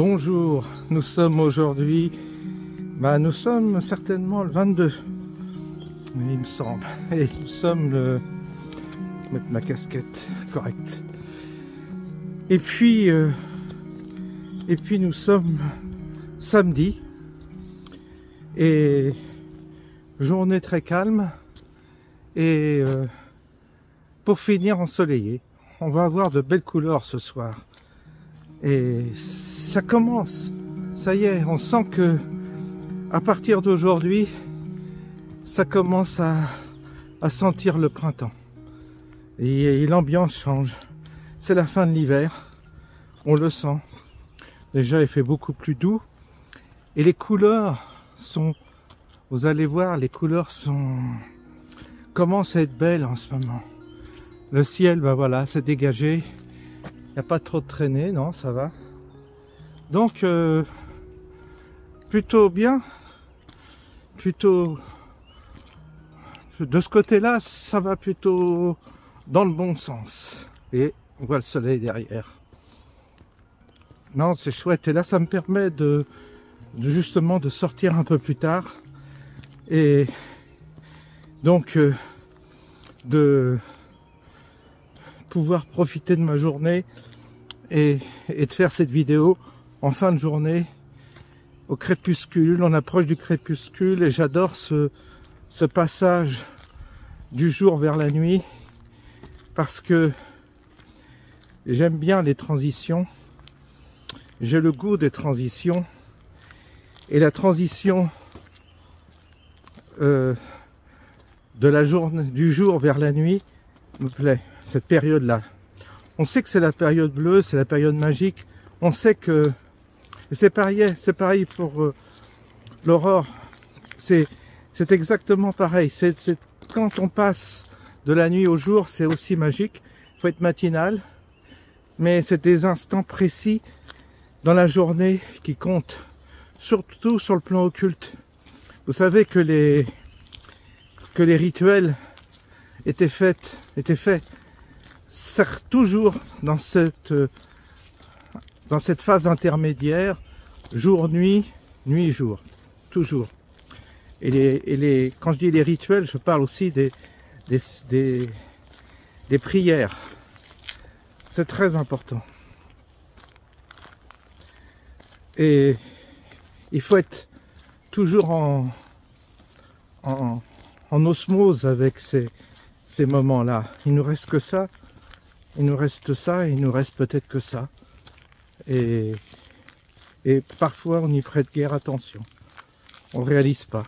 Bonjour, nous sommes aujourd'hui, nous sommes certainement le 22, il me semble, et nous sommes le... mettre ma casquette correcte. Et puis nous sommes samedi, et journée très calme, et pour finir ensoleillé. On va avoir de belles couleurs ce soir. Et ça commence, ça y est, on sent que à partir d'aujourd'hui, ça commence à sentir le printemps. Et l'ambiance change. C'est la fin de l'hiver, on le sent. Déjà, il fait beaucoup plus doux. Et les couleurs sont, vous allez voir, les couleurs commencent à être belles en ce moment. Le ciel, voilà, c'est dégagé. Il n'y a pas trop de traînées, non, ça va. Donc, plutôt bien. Plutôt... De ce côté-là, ça va plutôt dans le bon sens. Et on voit le soleil derrière. Non, c'est chouette. Et là, ça me permet justement de sortir un peu plus tard. Et donc, de pouvoir profiter de ma journée et de faire cette vidéo en fin de journée au crépuscule. On approche du crépuscule et j'adore ce passage du jour vers la nuit parce que j'aime bien les transitions. J'ai le goût des transitions et la transition de la journée, du jour vers la nuit me plaît. Cette période-là. On sait que c'est la période bleue, c'est la période magique. On sait que c'est pareil pour l'aurore. C'est exactement pareil. Quand on passe de la nuit au jour, c'est aussi magique. Il faut être matinal, mais c'est des instants précis dans la journée qui comptent, surtout sur le plan occulte. Vous savez que les rituels étaient faits toujours dans cette phase intermédiaire, jour-nuit, nuit-jour, toujours. Et quand je dis les rituels, je parle aussi des prières. C'est très important. Et il faut être toujours en osmose avec ces moments-là. Il nous reste que ça. Il nous reste ça, et il nous reste peut-être que ça. Et parfois, on n'y prête guère attention. On ne réalise pas.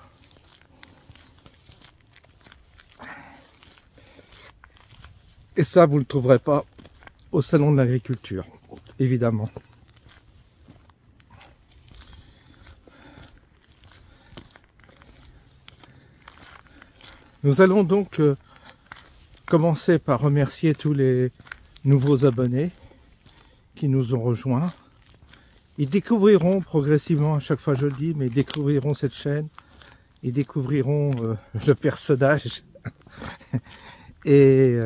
Et ça, vous ne le trouverez pas au salon de l'agriculture, évidemment. Nous allons donc commencer par remercier tous les nouveaux abonnés qui nous ont rejoints. Ils découvriront progressivement, à chaque fois je le dis, mais ils découvriront cette chaîne, ils découvriront le personnage et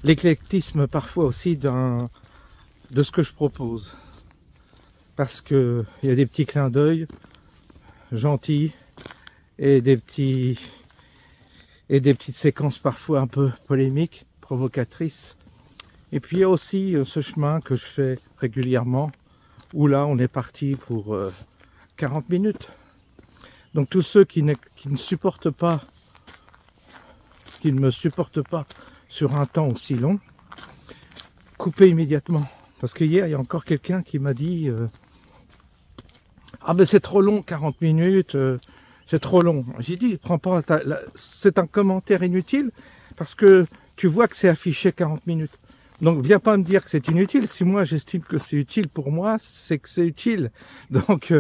l'éclectisme parfois aussi de ce que je propose. Parce qu'il y a des petits clins d'œil gentils et des petites séquences parfois un peu polémiques, provocatrices. Et puis il y a aussi ce chemin que je fais régulièrement, où là on est parti pour 40 minutes. Donc tous ceux qui ne supportent pas, qui ne me supportent pas sur un temps aussi long, coupez immédiatement. Parce qu'hier, il y a encore quelqu'un qui m'a dit ah ben c'est trop long 40 minutes, c'est trop long. J'ai dit, prends pas c'est un commentaire inutile parce que tu vois que c'est affiché 40 minutes. Donc viens pas me dire que c'est inutile. Si moi j'estime que c'est utile pour moi, c'est que c'est utile. Donc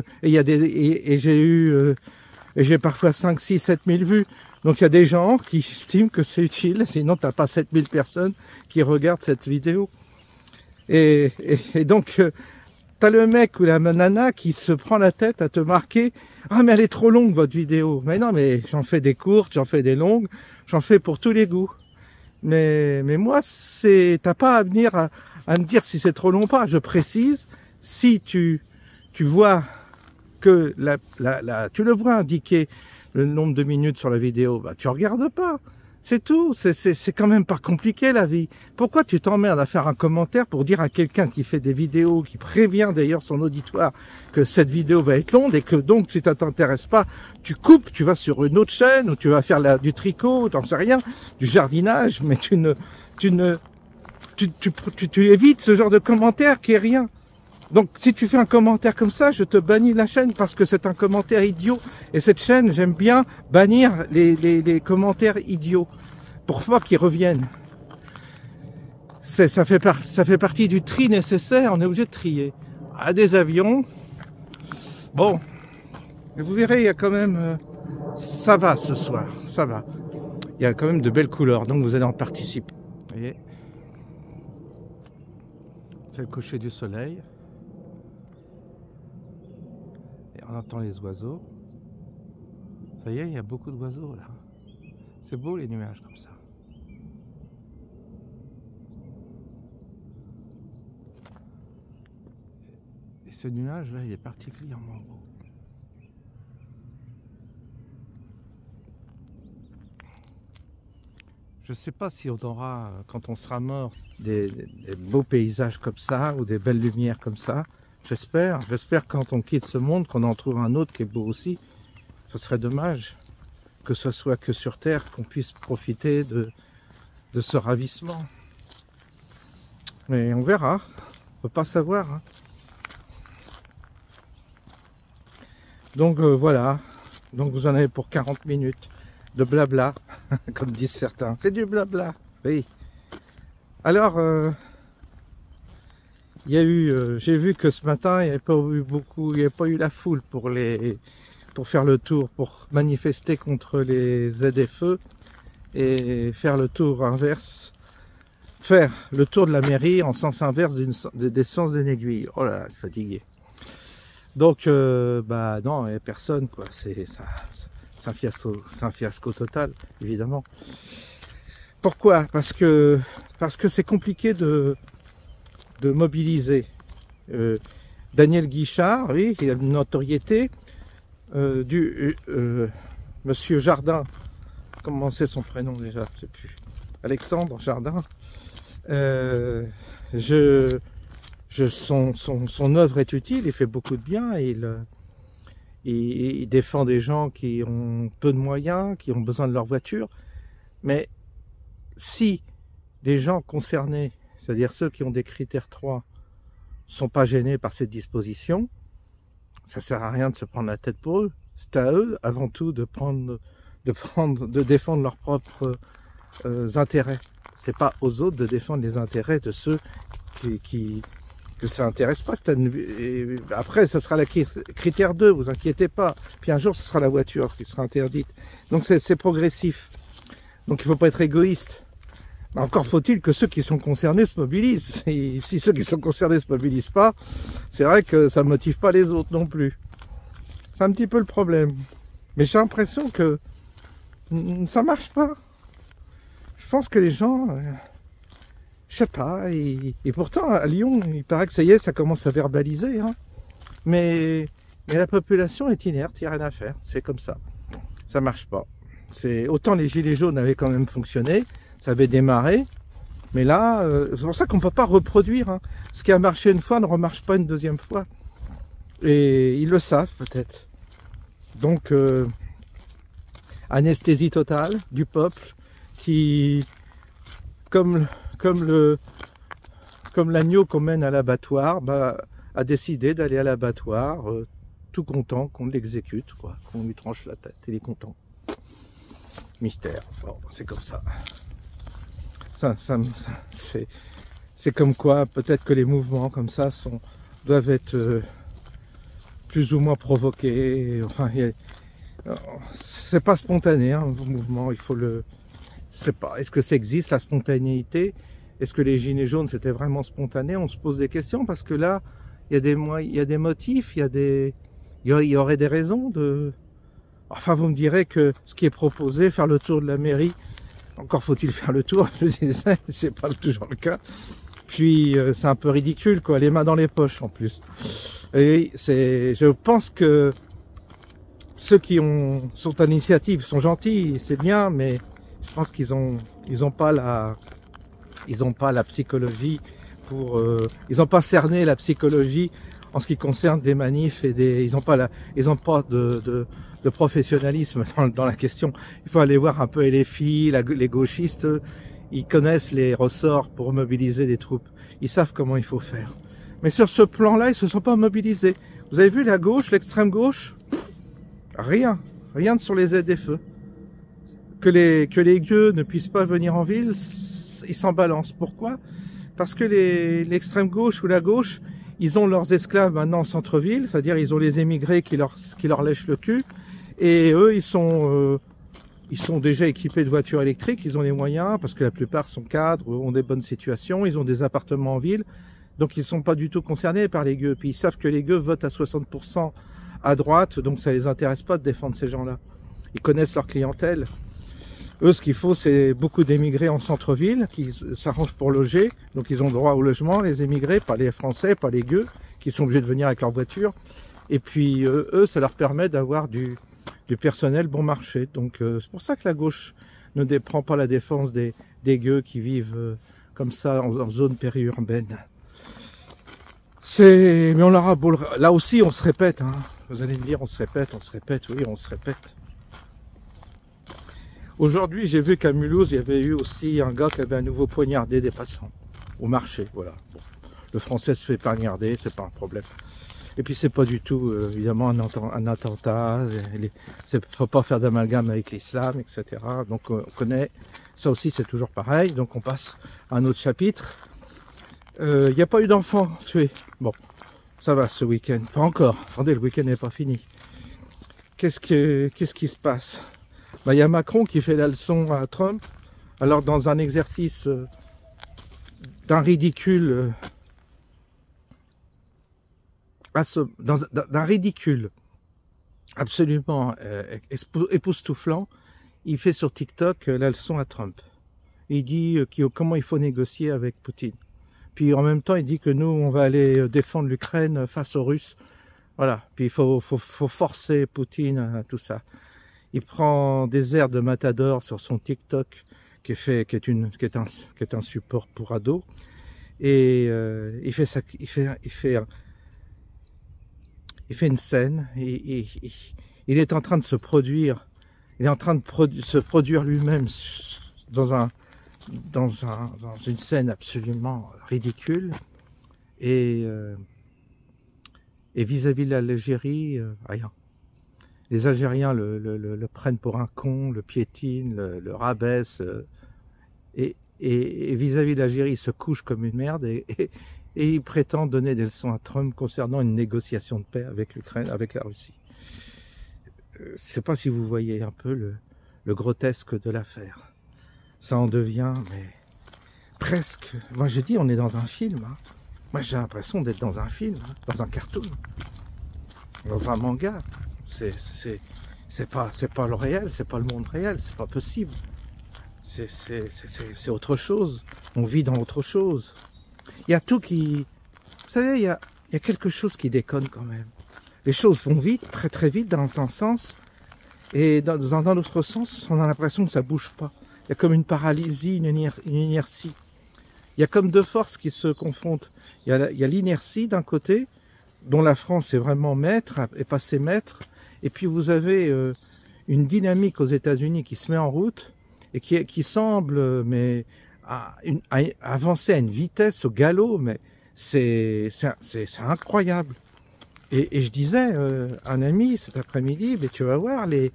j'ai parfois 5, 6, 7 000 vues. Donc il y a des gens qui estiment que c'est utile. Sinon tu n'as pas 7 000 personnes qui regardent cette vidéo. Et donc t'as le mec ou la nana qui se prend la tête à te marquer « Ah mais elle est trop longue votre vidéo !» Mais non, mais j'en fais des courtes, j'en fais des longues, j'en fais pour tous les goûts. Mais moi, t'as pas à venir à me dire si c'est trop long ou pas. Je précise, si tu vois que tu le vois indiquer le nombre de minutes sur la vidéo, bah tu regardes pas. C'est tout, c'est quand même pas compliqué la vie. Pourquoi tu t'emmerdes à faire un commentaire pour dire à quelqu'un qui fait des vidéos, qui prévient d'ailleurs son auditoire que cette vidéo va être longue et que donc si ça t'intéresse pas, tu coupes, tu vas sur une autre chaîne ou tu vas faire du tricot, t'en sais rien, du jardinage, mais tu évites ce genre de commentaire qui est rien. Donc, si tu fais un commentaire comme ça, je te bannis la chaîne parce que c'est un commentaire idiot. Et cette chaîne, j'aime bien bannir les commentaires idiots pour pas qu'ils reviennent. Ça fait partie du tri nécessaire. On est obligé de trier. À des avions. Bon. Et vous verrez, il y a quand même... ça va ce soir. Ça va. Il y a quand même de belles couleurs. Donc, vous allez en participer. Vous voyez ? C'est le coucher du soleil. On entend les oiseaux. Ça y est, il y a beaucoup d'oiseaux là. C'est beau les nuages comme ça. Et ce nuage là, il est particulièrement beau. Je ne sais pas si on aura, quand on sera mort, des beaux paysages comme ça ou des belles lumières comme ça. J'espère quand on quitte ce monde qu'on en trouve un autre qui est beau aussi. Ce serait dommage que ce soit que sur Terre qu'on puisse profiter de ce ravissement. Mais on verra, on peut pas savoir. Hein. Donc voilà, donc vous en avez pour 40 minutes de blabla, comme disent certains. C'est du blabla, oui. Alors... il y a eu, j'ai vu que ce matin, il n'y avait pas eu beaucoup, il n'y avait pas eu la foule pour faire le tour, pour manifester contre les ZFE et faire le tour inverse, faire le tour de la mairie en sens inverse des sens d'une aiguille. Oh là, fatigué. Donc, bah non, il n'y a personne, quoi. C'est un fiasco total, évidemment. Pourquoi? Parce que c'est compliqué de mobiliser. Daniel Guichard, oui, qui a une notoriété, Monsieur Jardin, comment c'est son prénom déjà, je sais plus, Alexandre Jardin, son œuvre est utile, il fait beaucoup de bien, et il défend des gens qui ont peu de moyens, qui ont besoin de leur voiture, mais si les gens concernés, c'est-à-dire ceux qui ont des critères 3, sont pas gênés par cette disposition, ça sert à rien de se prendre la tête pour eux. C'est à eux, avant tout, de défendre leurs propres intérêts. C'est pas aux autres de défendre les intérêts de ceux que ça intéresse pas. Et après, ça sera la critère 2, vous inquiétez pas. Puis un jour, ce sera la voiture qui sera interdite. Donc c'est progressif. Donc il faut pas être égoïste. Encore faut-il que ceux qui sont concernés se mobilisent. Et si ceux qui sont concernés ne se mobilisent pas, c'est vrai que ça ne motive pas les autres non plus. C'est un petit peu le problème. Mais j'ai l'impression que ça ne marche pas. Je pense que les gens, je sais pas, et pourtant à Lyon, il paraît que ça y est, ça commence à verbaliser. Hein. Mais la population est inerte, il n'y a rien à faire. C'est comme ça. Ça ne marche pas. Autant les gilets jaunes avaient quand même fonctionné. Ça avait démarré, mais là, c'est pour ça qu'on ne peut pas reproduire. Hein. Ce qui a marché une fois ne remarche pas une deuxième fois. Et ils le savent peut-être. Donc, anesthésie totale du peuple qui, comme l'agneau qu'on mène à l'abattoir, bah, a décidé d'aller à l'abattoir tout content qu'on l'exécute, quoi, qu'on lui tranche la tête. Il est content. Mystère. Bon, c'est comme ça. C'est comme quoi peut-être que les mouvements comme ça doivent être plus ou moins provoqués. Enfin, c'est pas spontané, hein, un mouvement. Il faut je sais pas. Est-ce que ça existe la spontanéité? Est-ce que les gilets jaunes c'était vraiment spontané? On se pose des questions parce que là, il y a des motifs, il y aurait des raisons de. Enfin, vous me direz que ce qui est proposé, faire le tour de la mairie. Encore faut-il faire le tour, je disais, c'est pas toujours le cas. Puis c'est un peu ridicule, quoi, les mains dans les poches en plus. Et je pense que ceux qui sont à l'initiative sont gentils, c'est bien, mais je pense qu'ils ont pas la psychologie ils n'ont pas cerné la psychologie en ce qui concerne des manifs ils n'ont pas de professionnalisme dans la question. Il faut aller voir un peu les filles, les gauchistes, ils connaissent les ressorts pour mobiliser des troupes. Ils savent comment il faut faire. Mais sur ce plan-là, ils se sont pas mobilisés. Vous avez vu la gauche, l'extrême gauche? Rien sur les ZFE. Que les gueux ne puissent pas venir en ville, ils s'en balancent. Pourquoi? Parce que l'extrême gauche ou la gauche, ils ont leurs esclaves maintenant en centre-ville, c'est-à-dire ils ont les émigrés qui leur lèchent le cul, et eux ils sont déjà équipés de voitures électriques, ils ont les moyens, parce que la plupart sont cadres, ont des bonnes situations, ils ont des appartements en ville, donc ils sont pas du tout concernés par les gueux. Puis ils savent que les gueux votent à 60% à droite, donc ça les intéresse pas de défendre ces gens-là. Ils connaissent leur clientèle. Eux, ce qu'il faut, c'est beaucoup d'émigrés en centre-ville qui s'arrangent pour loger. Donc, ils ont droit au logement, les émigrés, pas les Français, pas les gueux, qui sont obligés de venir avec leur voiture. Et puis, eux, ça leur permet d'avoir du personnel bon marché. Donc, c'est pour ça que la gauche ne prend pas la défense des gueux qui vivent comme ça en zone périurbaine. Mais on leur a beau... Là aussi, on se répète. Hein. Vous allez me dire, on se répète, oui, on se répète. Aujourd'hui, j'ai vu qu'à Mulhouse, il y avait eu aussi un gars qui avait à nouveau poignardé des passants au marché. Voilà. Bon. Le français se fait poignarder, c'est pas un problème. Et puis c'est pas du tout, évidemment, un attentat. Faut pas faire d'amalgame avec l'islam, etc. Donc on connaît. Ça aussi, c'est toujours pareil. Donc on passe à un autre chapitre. Il n'y a pas eu d'enfants tués. Bon, ça va ce week-end. Pas encore. Attendez, le week-end n'est pas fini. Qu'est-ce qui se passe? Ben, y a Macron qui fait la leçon à Trump, alors dans un exercice d'un ridicule, d'un ridicule absolument époustouflant, il fait sur TikTok la leçon à Trump. Il dit comment il faut négocier avec Poutine. Puis en même temps, il dit que nous, on va aller défendre l'Ukraine face aux Russes. Voilà, puis il faut forcer Poutine à tout ça. Il prend des airs de Matador sur son TikTok, qui est un support pour ados, et il fait une scène. Il est en train de se produire. Il est en train de se produire lui-même dans une scène absolument ridicule. Et vis-à-vis de l'Algérie, rien. Les Algériens le prennent pour un con, le piétinent, le rabaissent, et vis-à-vis de l'Algérie, il se couche comme une merde, et il prétend donner des leçons à Trump concernant une négociation de paix avec l'Ukraine, avec la Russie. Je ne sais pas si vous voyez un peu le grotesque de l'affaire. Ça en devient, mais presque... Moi, je dis, on est dans un film. Hein. Moi, j'ai l'impression d'être dans un film, hein, dans un cartoon, dans un manga. C'est pas le réel, c'est pas le monde réel, c'est pas possible. C'est autre chose. On vit dans autre chose. Il y a tout qui... Vous savez, il y a quelque chose qui déconne quand même. Les choses vont vite, très très vite dans un sens, et dans un autre sens, on a l'impression que ça bouge pas. Il y a comme une paralysie, une inertie. Il y a comme deux forces qui se confrontent. Il y a l'inertie d'un côté, dont la France est vraiment maître, est passée maître, et puis vous avez une dynamique aux États-Unis qui se met en route, et qui semble avancer à une vitesse au galop, mais c'est incroyable. Et je disais à un ami cet après-midi, mais tu vas voir, il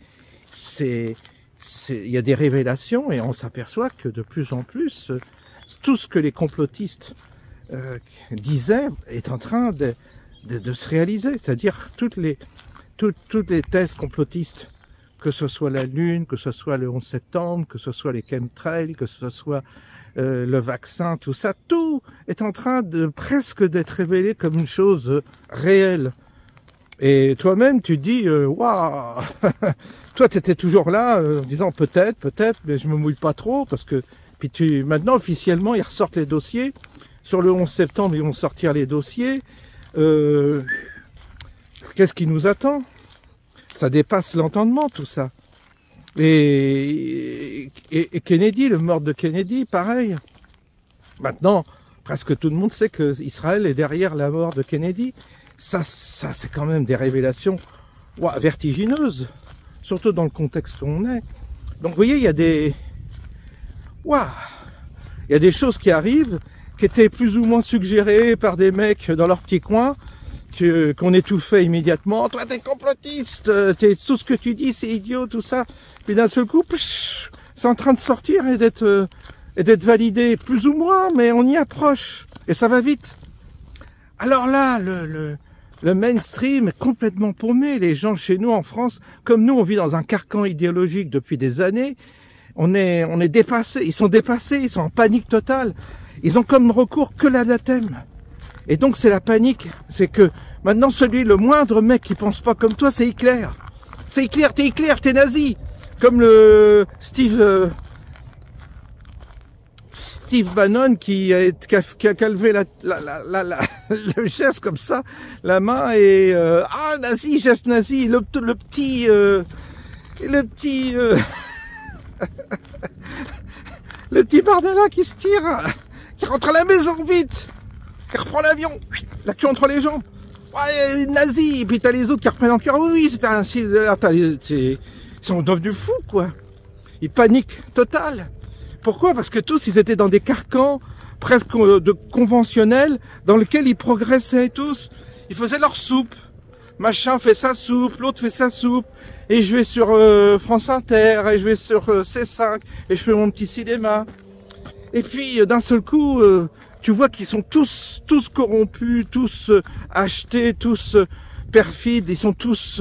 y a des révélations, et on s'aperçoit que de plus en plus, tout ce que les complotistes disaient est en train de se réaliser. C'est-à-dire toutes les thèses complotistes, que ce soit la Lune, que ce soit le 11 septembre, que ce soit les chemtrails, que ce soit le vaccin, tout ça, tout est en train de presque d'être révélé comme une chose réelle. Et toi-même, tu dis, waouh, toi, tu étais toujours là, en disant peut-être, mais je me mouille pas trop, parce que, puis maintenant, officiellement, ils ressortent les dossiers. Sur le 11 septembre, ils vont sortir les dossiers. Qu'est-ce qui nous attend? Ça dépasse l'entendement, tout ça. Et Kennedy, le meurtre de Kennedy, pareil. Maintenant, presque tout le monde sait qu'Israël est derrière la mort de Kennedy. Ça c'est quand même des révélations vertigineuses, surtout dans le contexte où on est. Donc, vous voyez, il y a des... il y a des choses qui arrivent, qui étaient plus ou moins suggérées par des mecs dans leur petit coin, qu'on étouffait immédiatement. Toi, t'es complotiste, tout ce que tu dis, c'est idiot, tout ça. Puis d'un seul coup, c'est en train de sortir et d'être validé, plus ou moins, mais on y approche. Et ça va vite. Alors là, le mainstream est complètement paumé. Les gens chez nous en France, comme nous, on vit dans un carcan idéologique depuis des années. On est dépassés. Ils sont dépassés, ils sont en panique totale. Ils ont comme recours que l'anathème. Et donc c'est la panique. C'est que maintenant le moindre mec qui pense pas comme toi, c'est Hitler. C'est Hitler, t'es nazi. Comme le Steve Bannon qui a levé le geste comme ça, la main, et nazi, geste nazi, le petit le petit Bardella qui se tire, qui rentre à la maison vite, qui reprend l'avion, la queue entre les jambes, ouais, nazi, et puis t'as les autres qui reprennent en cœur, oui, c'était un... Ils sont devenus fous, quoi. Ils paniquent total. Pourquoi? Parce que tous, ils étaient dans des carcans presque conventionnels, dans lesquels ils progressaient tous. Ils faisaient leur soupe. Machin fait sa soupe, l'autre fait sa soupe. Et je vais sur France Inter, et je vais sur C5, et je fais mon petit cinéma. Et puis, d'un seul coup, tu vois qu'ils sont tous corrompus, tous achetés, tous perfides. Ils sont tous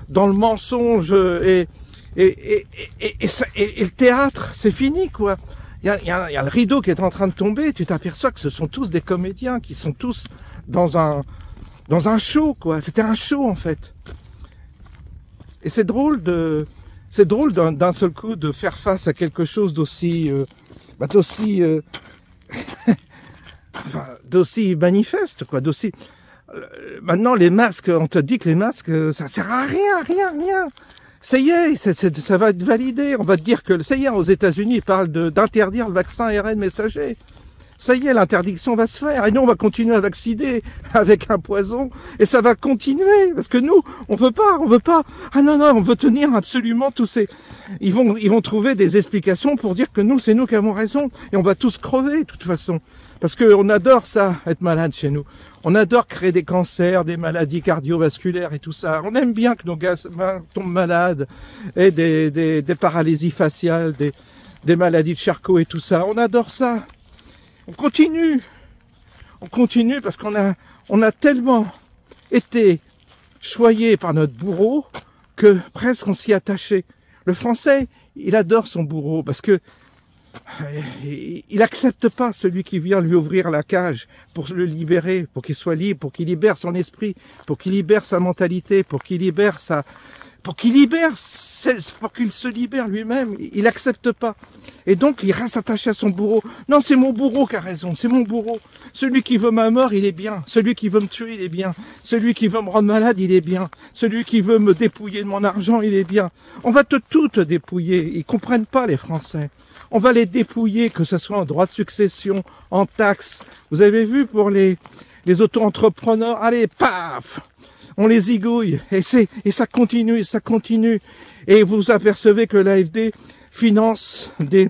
dans le mensonge, et le théâtre, c'est fini, quoi. Il y a le rideau qui est en train de tomber, tu t'aperçois que ce sont tous des comédiens, qui sont tous dans un show, quoi. C'était un show, en fait. Et c'est drôle d'un seul coup de faire face à quelque chose d'aussi d'aussi manifeste, quoi, d'aussi... Maintenant, les masques, on te dit que les masques, ça sert à rien. Ça y est, ça va être validé. On va te dire que, ça y est, aux États-Unis, ils parlent d'interdire le vaccin ARN messager. Ça y est, l'interdiction va se faire. Et nous, on va continuer à vacciner avec un poison. Et ça va continuer. Parce que nous, on veut pas. Ah non, on veut tenir absolument tous ces... Ils vont trouver des explications pour dire que nous, c'est nous qui avons raison. Et on va tous crever, de toute façon. Parce qu'on adore ça, être malade chez nous. On adore créer des cancers, des maladies cardiovasculaires et tout ça. On aime bien que nos gamins tombent malades, et des paralysies faciales, des maladies de Charcot et tout ça. On adore ça. On continue parce qu'on a tellement été choyé par notre bourreau que presque on s'y attachait. Le Français, il adore son bourreau parce que il accepte pas celui qui vient lui ouvrir la cage pour le libérer, pour qu'il soit libre, pour qu'il libère son esprit, pour qu'il libère sa mentalité, pour qu'il se libère lui-même. Il accepte pas. Et donc, il reste attaché à son bourreau. Non, c'est mon bourreau qui a raison, c'est mon bourreau. Celui qui veut ma mort, il est bien. Celui qui veut me tuer, il est bien. Celui qui veut me rendre malade, il est bien. Celui qui veut me dépouiller de mon argent, il est bien. On va tout te dépouiller. Ils comprennent pas, les Français. On va les dépouiller, que ce soit en droit de succession, en taxes. Vous avez vu pour les auto-entrepreneurs, allez, paf, on les zigouille, et ça continue, Et vous apercevez que l'AFD finance des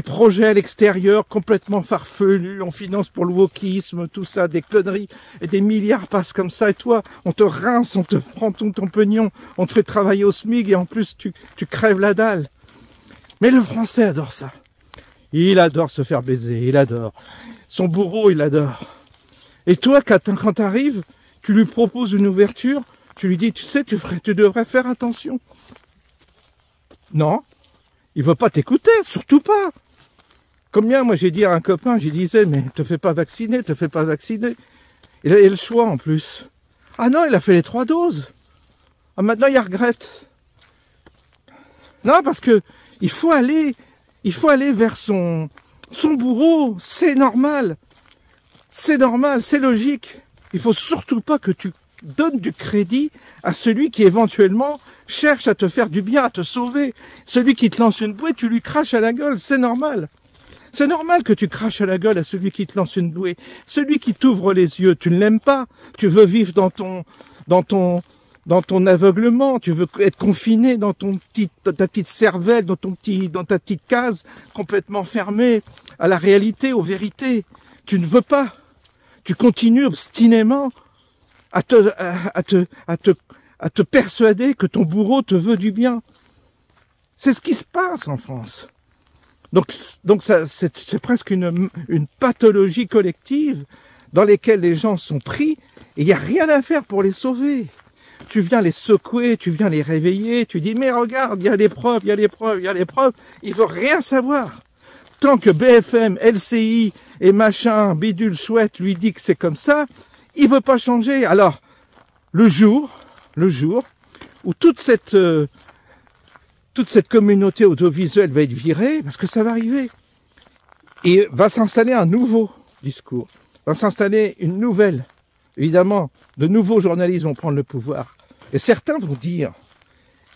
projets à l'extérieur complètement farfelus, on finance pour le wokisme, tout ça, des conneries, et des milliards passent comme ça, et toi, on te rince, on te prend ton pognon, on te fait travailler au SMIC, et en plus, tu crèves la dalle. Mais le Français adore ça. Il adore se faire baiser, il adore. Son bourreau, il adore. Et toi, quand t'arrives, tu lui proposes une ouverture, tu lui dis, tu sais, tu devrais faire attention. Non, il veut pas t'écouter, surtout pas. Combien, moi, j'ai dit à un copain, je disais, mais te fais pas vacciner. Il a le choix, en plus. Ah non, il a fait les 3 doses. Ah, maintenant, il regrette. Non, parce que il faut aller vers son bourreau, c'est normal. C'est normal, c'est logique. Il faut surtout pas que tu donnes du crédit à celui qui éventuellement cherche à te faire du bien, à te sauver. Celui qui te lance une bouée, tu lui craches à la gueule, c'est normal. C'est normal que tu craches à la gueule à celui qui te lance une bouée. Celui qui t'ouvre les yeux, tu ne l'aimes pas. Tu veux vivre dans ton aveuglement. Tu veux être confiné dans ta petite cervelle, dans ta petite case, complètement fermée à la réalité, aux vérités. Tu ne veux pas. Tu continues obstinément à te persuader que ton bourreau te veut du bien. C'est ce qui se passe en France. Donc c'est presque une pathologie collective dans laquelle les gens sont pris et il n'y a rien à faire pour les sauver. Tu viens les secouer, tu viens les réveiller, tu dis mais regarde, il y a des preuves, il y a les preuves, il y a les preuves. Il ne veut rien savoir. Tant que BFM, LCI et machin, bidule chouette lui dit que c'est comme ça, il ne veut pas changer. Alors, le jour où toute cette communauté audiovisuelle va être virée, parce que ça va arriver, et va s'installer un nouveau discours, va s'installer une nouvelle, évidemment, de nouveaux journalistes vont prendre le pouvoir, et certains vont dire,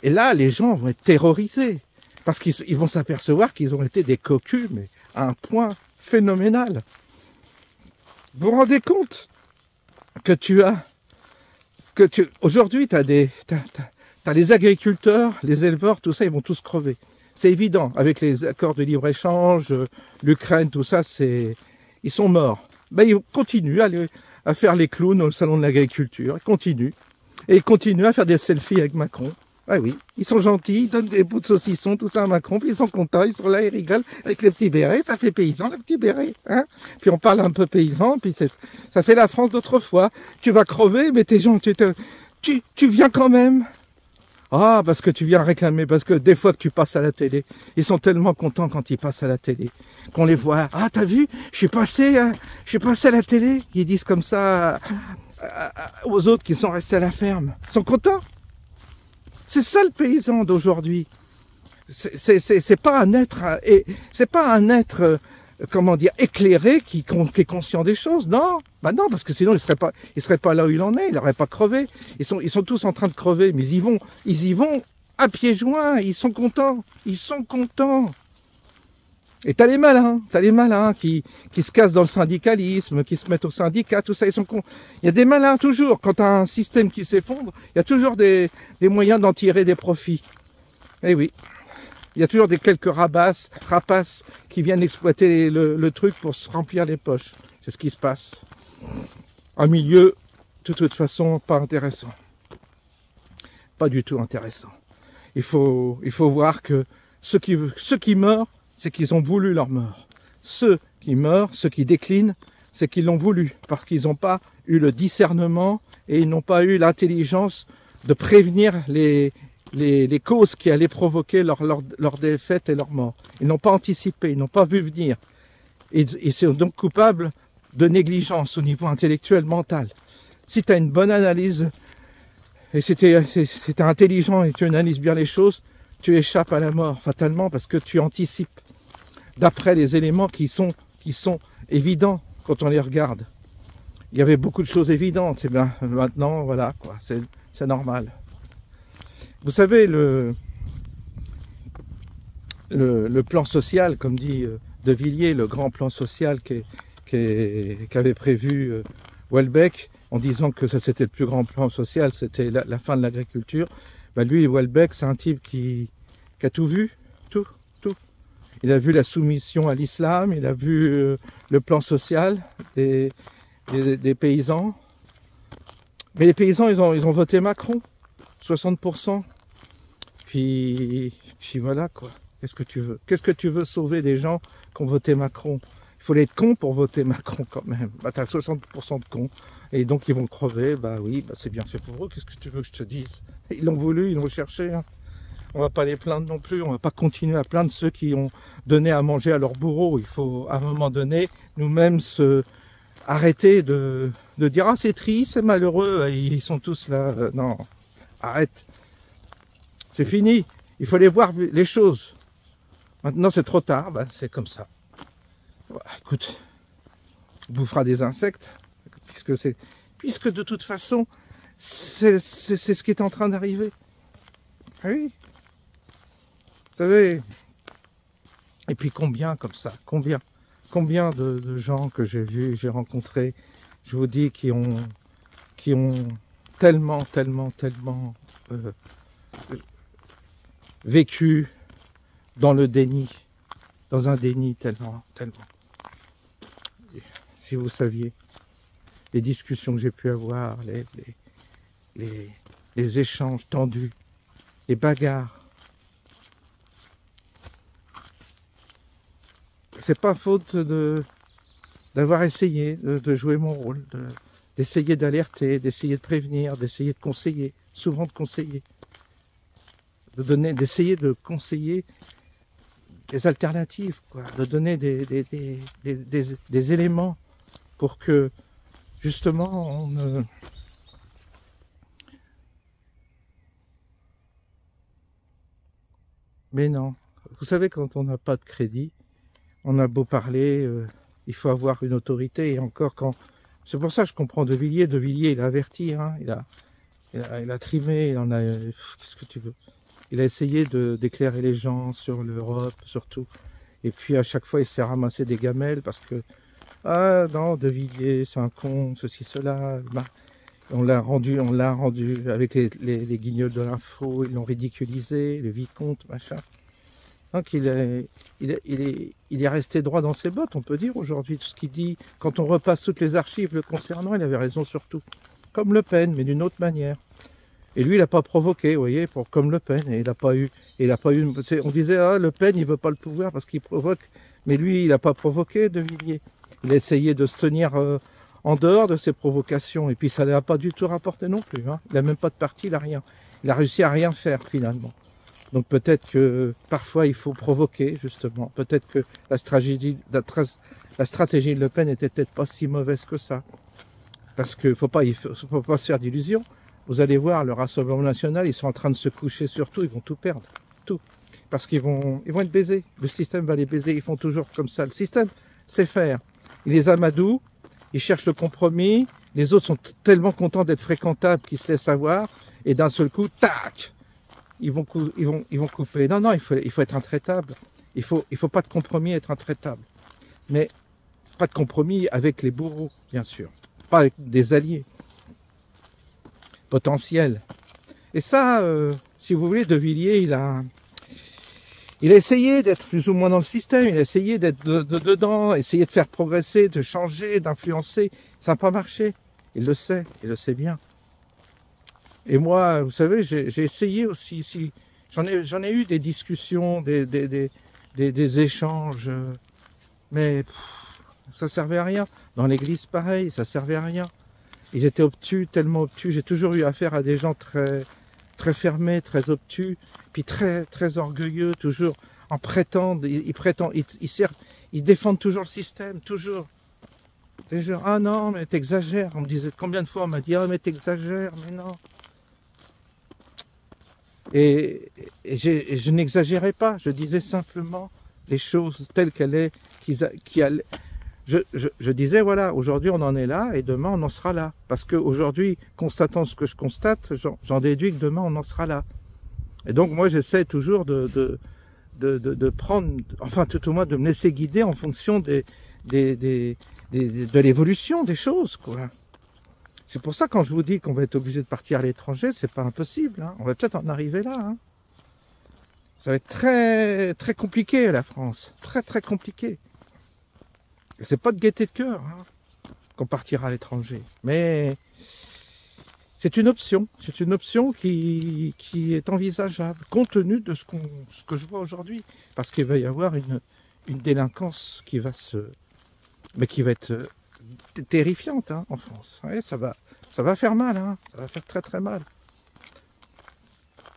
et là les gens vont être terrorisés, parce qu'ils vont s'apercevoir qu'ils ont été des cocus, mais à un point phénoménal. Vous vous rendez compte que aujourd'hui t'as les agriculteurs, les éleveurs, tout ça, ils vont tous crever. C'est évident, avec les accords de libre-échange, l'Ukraine, tout ça, ils sont morts. Ben, ils continuent à faire les clowns au salon de l'agriculture, ils continuent à faire des selfies avec Macron. Ah oui, ils sont gentils, ils donnent des bouts de saucisson, tout ça à Macron, puis ils sont contents, ils sont là, ils rigolent avec les petits bérets, ça fait paysan, le petit béret, hein. Puis on parle un peu paysan, puis ça fait la France d'autrefois. Tu vas crever, mais tes gens, tu viens quand même. Ah, parce que tu viens réclamer, parce que des fois que tu passes à la télé, ils sont tellement contents quand ils passent à la télé, qu'on les voit. Ah, t'as vu, je suis passé à la télé. Ils disent comme ça aux autres qui sont restés à la ferme. Ils sont contents. C'est ça le paysan d'aujourd'hui. C'est pas un être, comment dire, éclairé qui est conscient des choses. Non, bah non, parce que sinon il serait pas là où il en est, il n'aurait pas crevé. Ils sont tous en train de crever, mais ils y vont à pieds joints. Ils sont contents. Et t'as les malins qui se cassent dans le syndicalisme, qui se mettent au syndicat, tout ça, ils sont cons. Il y a des malins toujours. Quand t'as un système qui s'effondre, il y a toujours des moyens d'en tirer des profits. Eh oui. Il y a toujours quelques rapaces qui viennent exploiter le truc pour se remplir les poches. C'est ce qui se passe. Un milieu, de toute façon, pas intéressant. Pas du tout intéressant. Il faut voir que ceux qui meurent, c'est qu'ils ont voulu leur mort. Ceux qui meurent, ceux qui déclinent, c'est qu'ils l'ont voulu, parce qu'ils n'ont pas eu le discernement et ils n'ont pas eu l'intelligence de prévenir les causes qui allaient provoquer leur défaite et leur mort. Ils n'ont pas anticipé, ils n'ont pas vu venir. Ils sont donc coupables de négligence au niveau intellectuel, mental. Si tu as une bonne analyse, et si tu es intelligent et tu analyses bien les choses, tu échappes à la mort fatalement parce que tu anticipes d'après les éléments qui sont évidents quand on les regarde. Il y avait beaucoup de choses évidentes, et bien maintenant, voilà, quoi, c'est normal. Vous savez, le plan social, comme dit De Villiers, le grand plan social qu'avait prévu Houellebecq, en disant que ça c'était le plus grand plan social, c'était la fin de l'agriculture. Ben lui, Houellebecq, c'est un type qui a tout vu, tout. Il a vu la soumission à l'islam, il a vu le plan social des paysans. Mais les paysans, ils ont voté Macron, 60%. Puis voilà quoi. Qu'est-ce que tu veux sauver des gens qui ont voté Macron? Il faut être con pour voter Macron quand même. Bah t'as 60% de cons. Et donc ils vont crever. Bah oui, bah c'est bien fait pour eux. Qu'est-ce que tu veux que je te dise? Ils l'ont voulu, ils l'ont cherché. Hein. On va pas les plaindre non plus. On va pas continuer à plaindre ceux qui ont donné à manger à leurs bourreaux. Il faut à un moment donné nous-mêmes arrêter de dire ah c'est triste, c'est malheureux. Ils sont tous là. Non, arrête. C'est fini. Il faut aller voir les choses. Maintenant, c'est trop tard. Bah, c'est comme ça. Bah, écoute, bouffera des insectes, puisque de toute façon, c'est ce qui est en train d'arriver. Ah oui. Vous savez, et puis combien comme ça, combien de gens que j'ai vus, j'ai rencontrés, je vous dis, qui ont tellement vécu dans le déni, dans un déni tellement. Si vous saviez, les discussions que j'ai pu avoir, les échanges tendus, les bagarres. C'est pas faute d'avoir essayé de jouer mon rôle, d'essayer d'alerter, d'essayer de prévenir, d'essayer de conseiller, souvent de conseiller, d'essayer de conseiller des alternatives, quoi, de donner des éléments pour que justement on ne... Mais non, vous savez, quand on n'a pas de crédit, on a beau parler, il faut avoir une autorité, et encore quand... C'est pour ça que je comprends De Villiers. De Villiers, il a averti, hein, il a trimé, il en a... Qu'est-ce que tu veux? Il a essayé d'éclairer les gens sur l'Europe, surtout. Et puis à chaque fois, il s'est ramassé des gamelles parce que... Ah non, De Villiers, c'est un con, ceci, cela. On l'a rendu avec les guignols de l'info, ils l'ont ridiculisé, le vicomte, machin. Donc il est resté droit dans ses bottes, on peut dire aujourd'hui. Tout ce qu'il dit, quand on repasse toutes les archives le concernant, il avait raison sur tout. Comme Le Pen, mais d'une autre manière. Et lui, il n'a pas provoqué, vous voyez, comme Le Pen. Et il n'a pas eu... on disait, ah, Le Pen, il ne veut pas le pouvoir parce qu'il provoque. Mais lui, il n'a pas provoqué, De Villiers. Il a essayé de se tenir en dehors de ses provocations. Et puis ça ne l'a pas du tout rapporté non plus. Hein. Il n'a même pas de parti, il n'a rien. Il a réussi à rien faire, finalement. Donc peut-être que parfois il faut provoquer, justement. Peut-être que la stratégie de Le Pen n'était peut-être pas si mauvaise que ça. Parce qu'il ne faut pas se faire d'illusions. Vous allez voir, le Rassemblement national, ils sont en train de se coucher sur tout, ils vont tout perdre. Tout. Parce qu'ils vont être baisés. Le système va les baiser, ils font toujours comme ça. Le système sait faire. Il les amadoue, ils cherchent le compromis. Les autres sont tellement contents d'être fréquentables qu'ils se laissent avoir. Et d'un seul coup, tac, ils vont couper. Non, il faut être intraitable. Il faut pas de compromis, être intraitable. Mais pas de compromis avec les bourreaux, bien sûr. Pas avec des alliés potentiels. Et ça, si vous voulez, De Villiers, il a essayé d'être plus ou moins dans le système. Il a essayé d'être dedans, essayé de faire progresser, de changer, d'influencer. Ça n'a pas marché. Il le sait bien. Et moi, vous savez, j'ai essayé aussi, j'en ai eu des discussions, des échanges, mais ça servait à rien. Dans l'église, pareil, ça servait à rien. Ils étaient obtus, tellement obtus. J'ai toujours eu affaire à des gens très fermés, très obtus, puis très orgueilleux, toujours en prétendant, ils défendent toujours le système, toujours. Et je, ah non, mais t'exagères. On me disait, combien de fois on m'a dit, ah mais t'exagères, mais non. Et je n'exagérais pas, je disais simplement les choses telles qu'elles est, je disais, voilà, aujourd'hui on en est là et demain on en sera là. Parce qu'aujourd'hui, constatant ce que je constate, j'en déduis que demain on en sera là. Et donc moi j'essaie toujours de prendre, enfin tout au moins de me laisser guider en fonction de l'évolution des choses, quoi. C'est pour ça, quand je vous dis qu'on va être obligé de partir à l'étranger, c'est pas impossible. Hein. On va peut-être en arriver là. Hein. Ça va être très compliqué, la France. Très compliqué. Et c'est pas de gaieté de cœur hein, qu'on partira à l'étranger. Mais c'est une option. C'est une option qui est envisageable, compte tenu de ce que je vois aujourd'hui. Parce qu'il va y avoir une délinquance qui va être terrifiante hein, en France. Ouais, ça va faire mal, hein. Ça va faire très mal.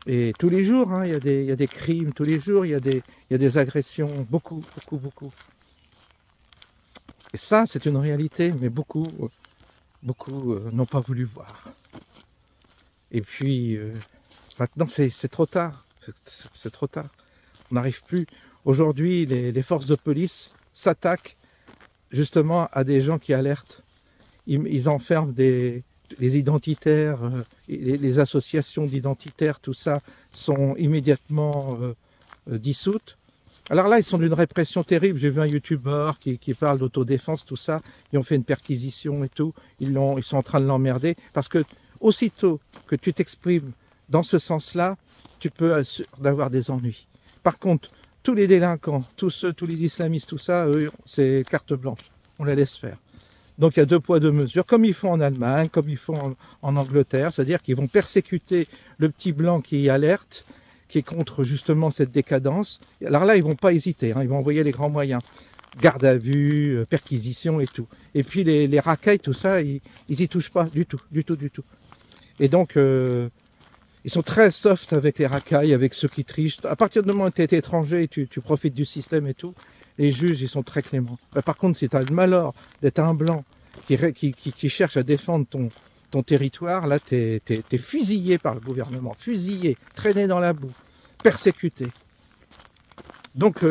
Et tous les jours, hein, il y a des crimes, tous les jours, il y a des agressions, beaucoup. Et ça, c'est une réalité, mais beaucoup n'ont pas voulu voir. Et puis, maintenant, c'est trop tard. C'est trop tard. On n'arrive plus. Aujourd'hui, les forces de police s'attaquent justement à des gens qui alertent. Ils enferment les identitaires, les associations d'identitaires, tout ça, sont immédiatement dissoutes. Alors là, ils sont d'une répression terrible. J'ai vu un youtubeur qui parle d'autodéfense, tout ça. Ils ont fait une perquisition et tout. Ils sont en train de l'emmerder. Parce que aussitôt que tu t'exprimes dans ce sens-là, tu peux avoir des ennuis. Par contre, tous les délinquants, tous les islamistes, tout ça, eux, c'est carte blanche. On les laisse faire. Donc il y a 2 poids 2 mesures, comme ils font en Allemagne, comme ils font en Angleterre, c'est-à-dire qu'ils vont persécuter le petit blanc qui alerte, qui est contre justement cette décadence. Alors là, ils vont pas hésiter, hein, ils vont envoyer les grands moyens, garde à vue, perquisition et tout. Et puis les racailles, tout ça, ils y touchent pas du tout. Et donc, ils sont très soft avec les racailles, avec ceux qui trichent. À partir du moment où tu es étranger et tu profites du système et tout, les juges, ils sont très cléments. Par contre, si tu as le malheur d'être un blanc qui cherche à défendre ton territoire, là, tu es fusillé par le gouvernement, fusillé, traîné dans la boue, persécuté. Donc,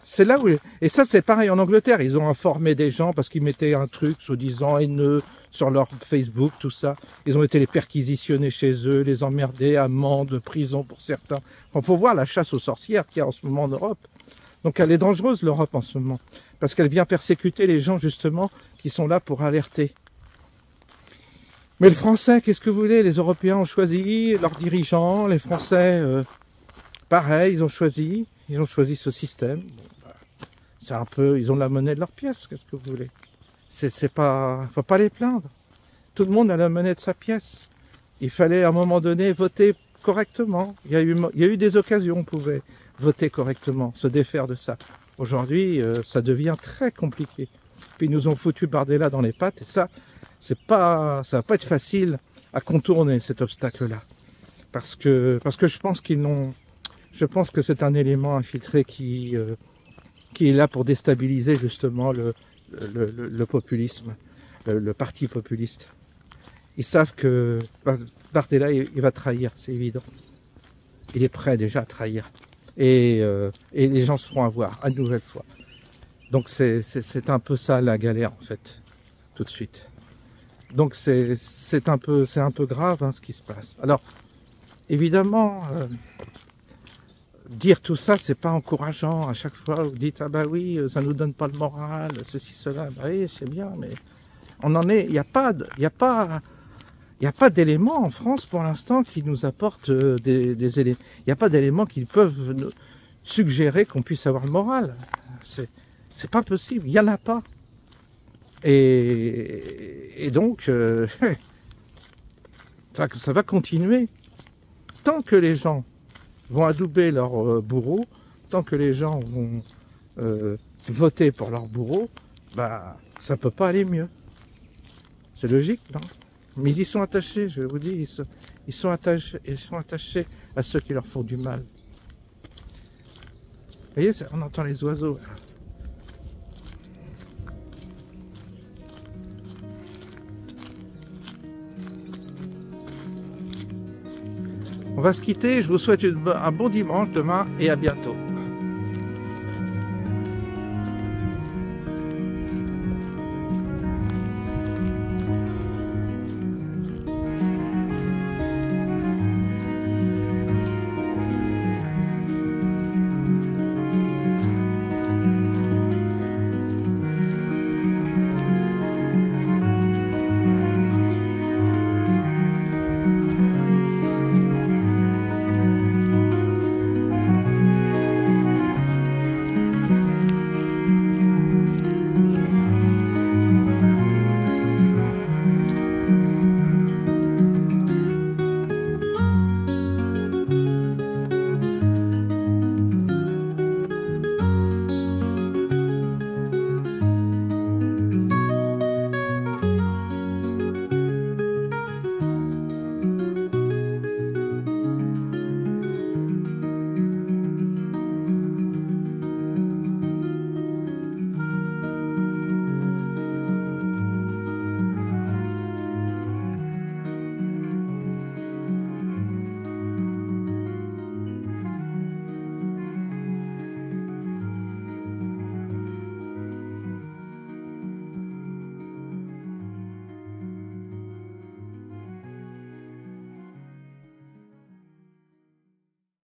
c'est là où... Et ça, c'est pareil en Angleterre. Ils ont informé des gens parce qu'ils mettaient un truc, soi-disant haineux, sur leur Facebook, tout ça. Ils ont été les perquisitionner chez eux, les emmerder, amendes, prison pour certains. Il faut voir la chasse aux sorcières qu'il y a en ce moment en Europe. Donc elle est dangereuse, l'Europe, en ce moment. Parce qu'elle vient persécuter les gens, justement, qui sont là pour alerter. Mais le Français, qu'est-ce que vous voulez? Les Européens ont choisi leurs dirigeants. Les Français, pareil, ils ont choisi ce système. Bon, bah, c'est un peu... Ils ont la monnaie de leur pièce, qu'est-ce que vous voulez? C'est pas... Faut pas les plaindre. Tout le monde a la monnaie de sa pièce. Il fallait, à un moment donné, voter correctement. Il y a eu des occasions, on pouvait voter correctement, se défaire de ça. Aujourd'hui, ça devient très compliqué. Puis ils nous ont foutu Bardella dans les pattes, et ça va pas être facile à contourner cet obstacle-là. Parce que je pense que c'est un élément infiltré qui est là pour déstabiliser justement le populisme, le parti populiste. Ils savent que Bardella, il va trahir, c'est évident. Il est prêt déjà à trahir. Et les gens se feront avoir, une nouvelle fois. Donc c'est un peu ça la galère, en fait, tout de suite. Donc c'est un peu grave, hein, ce qui se passe. Alors, évidemment, dire tout ça, c'est pas encourageant. À chaque fois, vous dites, ah bah oui, ça nous donne pas le moral, ceci, cela. Bah oui, c'est bien, mais on en est... Il n'y a pas d'éléments en France pour l'instant qui nous apportent des éléments. Il n'y a pas d'éléments qui peuvent nous suggérer qu'on puisse avoir le moral. C'est pas possible, il n'y en a pas. Et donc, ça va continuer. Tant que les gens vont adouber leurs bourreaux, tant que les gens vont voter pour leurs bourreaux, bah, ça ne peut pas aller mieux. C'est logique, non? Mais ils y sont attachés, je vous dis, ils sont attachés à ceux qui leur font du mal. Vous voyez, on entend les oiseaux. Là. On va se quitter, je vous souhaite un bon dimanche demain et à bientôt.